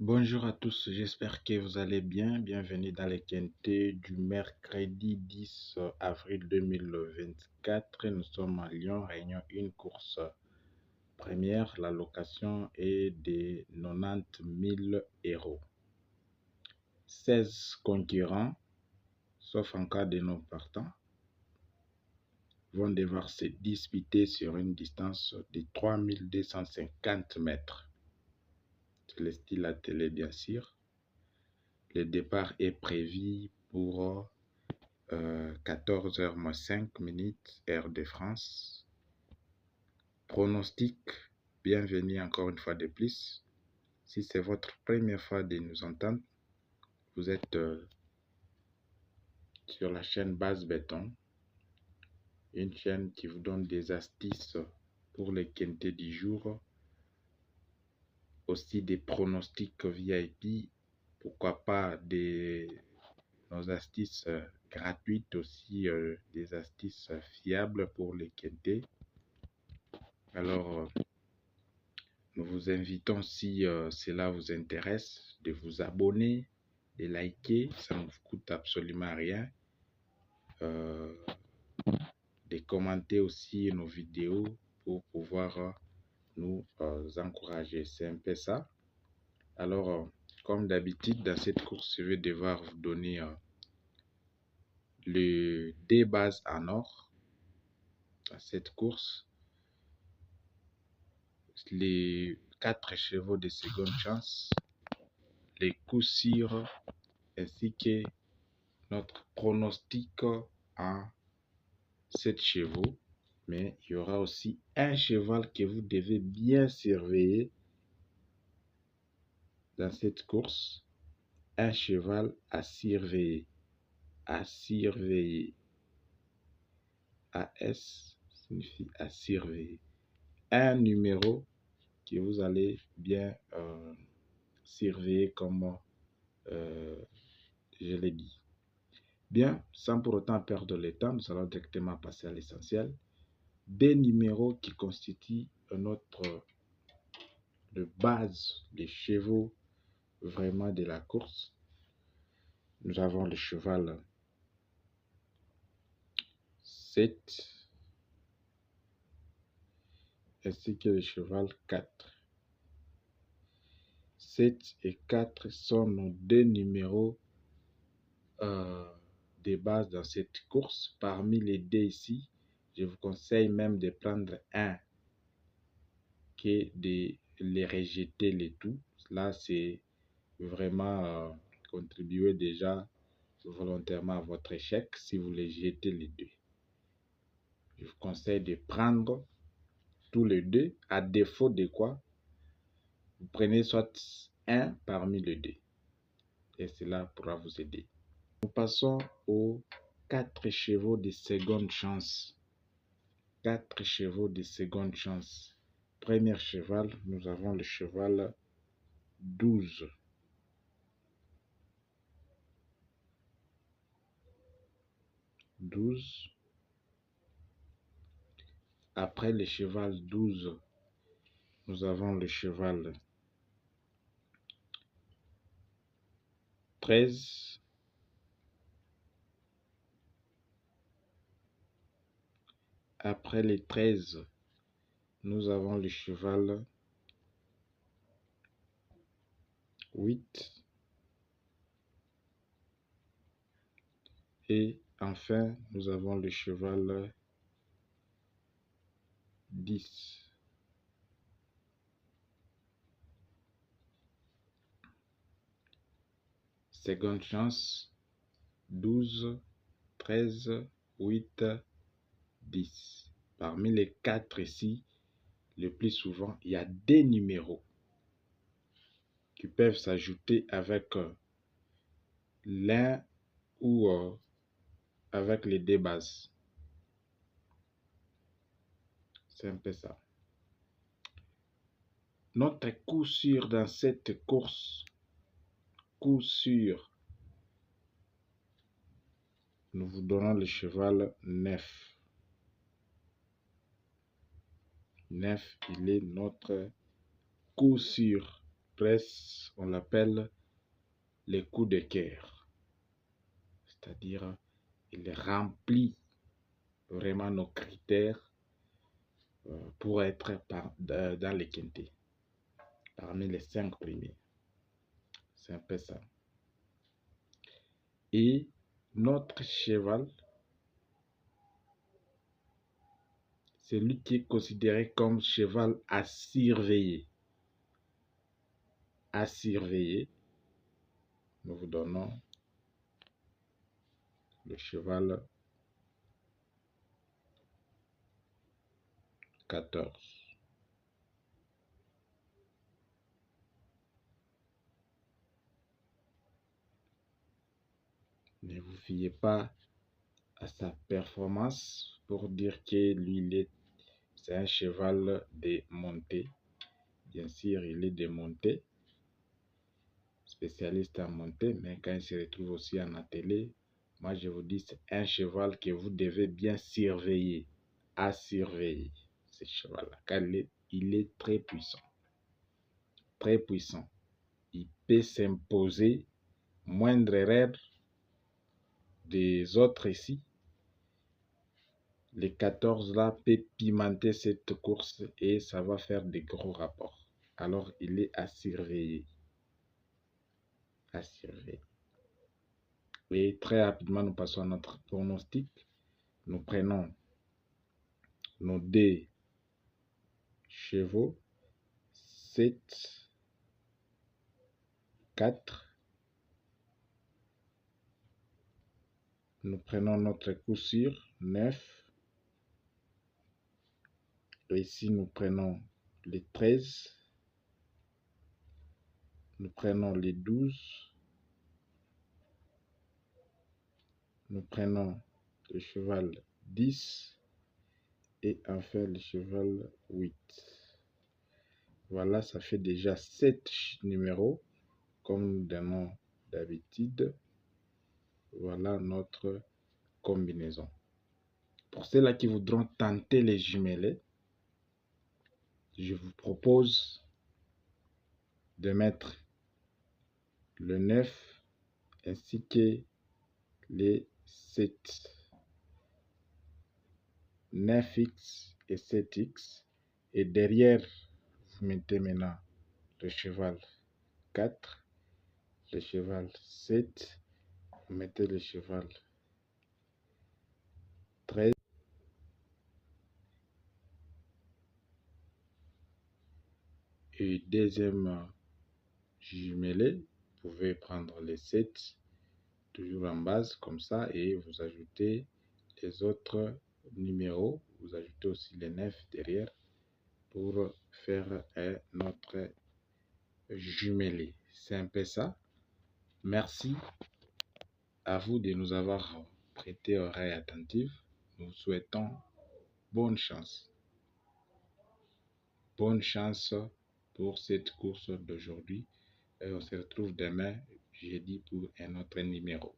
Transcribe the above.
Bonjour à tous, j'espère que vous allez bien. Bienvenue dans les quintés du mercredi 10 avril 2024. Nous sommes à Lyon, réunion 1, course première. La location est de 90 000 euros. 16 concurrents, sauf en cas de non partant, vont devoir se disputer sur une distance de 3250 mètres. C'est le style à télé, bien sûr. Le départ est prévu pour 14h-5 heure de France. Pronostic, bienvenue encore une fois de plus. Si c'est votre première fois de nous entendre, vous êtes sur la chaîne Base Béton, une chaîne qui vous donne des astuces pour les quintés du jour, aussi des pronostics VIP, pourquoi pas nos astuces gratuites aussi, des astuces fiables pour les quintés. Alors, nous vous invitons, si cela vous intéresse, de vous abonner, de liker, ça ne vous coûte absolument rien. De commenter aussi nos vidéos pour pouvoir nous encourager. C'est un peu ça. Alors, comme d'habitude, dans cette course, je vais devoir vous donner le D-base en or. Dans cette course, les 4 chevaux de seconde chance, les coups sûrs, ainsi que notre pronostic en 7 chevaux. Mais il y aura aussi un cheval que vous devez bien surveiller dans cette course. Un cheval à surveiller. À surveiller. AS signifie à surveiller. Un numéro que vous allez bien surveiller comme je l'ai dit. Bien, sans pour autant perdre le temps, nous allons directement passer à l'essentiel. Des numéros qui constituent notre de base des chevaux vraiment de la course. Nous avons le cheval 7 ainsi que le cheval 4. 7 et 4 sont nos deux numéros de base dans cette course. Parmi les deux ici, je vous conseille même de prendre un que de les rejeter les tout. Là, c'est vraiment contribuer déjà volontairement à votre échec si vous les jetez les deux. Je vous conseille de prendre tous les deux, à défaut de quoi vous prenez soit un parmi les deux et cela pourra vous aider. Nous passons aux 4 chevaux de seconde chance. 4 chevaux de seconde chance. Premier cheval, nous avons le cheval 12. 12. Après le cheval 12, nous avons le cheval 13. Après les 13, nous avons le cheval 8. Et enfin, nous avons le cheval 10. Seconde chance, 12, 13, 8, 10. Parmi les 4 ici, le plus souvent, il y a des numéros qui peuvent s'ajouter avec l'un ou avec les deux bases. C'est un peu ça. Notre coup sûr dans cette course, coup sûr, nous vous donnons le cheval 9. 9, il est notre coup sûr. presse, on l'appelle les coups de cœur. C'est-à-dire, il remplit vraiment nos critères pour être dans les quintés, parmi les 5 premiers. C'est un peu ça. Et notre cheval, c'est lui qui est considéré comme cheval à surveiller. À surveiller, nous vous donnons le cheval 14. Ne vous fiez pas à sa performance pour dire que lui, c'est un cheval de montée. Bien sûr, il est de montée, spécialiste en montée, mais quand il se retrouve aussi en attelé, moi je vous dis, c'est un cheval que vous devez bien surveiller, à surveiller, ce cheval-là, car il est très puissant. Très puissant. Il peut s'imposer moindre erreur des autres ici. Les 14 là peut pimenter cette course et ça va faire des gros rapports. Alors il est à surveiller. À surveiller. Et très rapidement, nous passons à notre pronostic. Nous prenons nos 2 chevaux, 7, 4. Nous prenons notre coup sûr, 9. Et ici, nous prenons les 13. Nous prenons les 12. Nous prenons le cheval 10. Et enfin le cheval 8. Voilà, ça fait déjà 7 numéros, comme nous donnons d'habitude. Voilà notre combinaison. Pour ceux-là qui voudront tenter les jumelés, je vous propose de mettre le 9 ainsi que les 7. 9x et 7x. Et derrière, vous mettez maintenant le cheval 4, le cheval 7, vous mettez le cheval 13. Et deuxième jumelé, vous pouvez prendre les 7, toujours en base comme ça, et vous ajoutez les autres numéros, vous ajoutez aussi les 9 derrière pour faire notre jumelé. C'est un peu ça. Merci à vous de nous avoir prêté oreille attentive. Nous souhaitons bonne chance. Bonne chance pour cette course d'aujourd'hui. Et on se retrouve demain, jeudi, pour un autre numéro.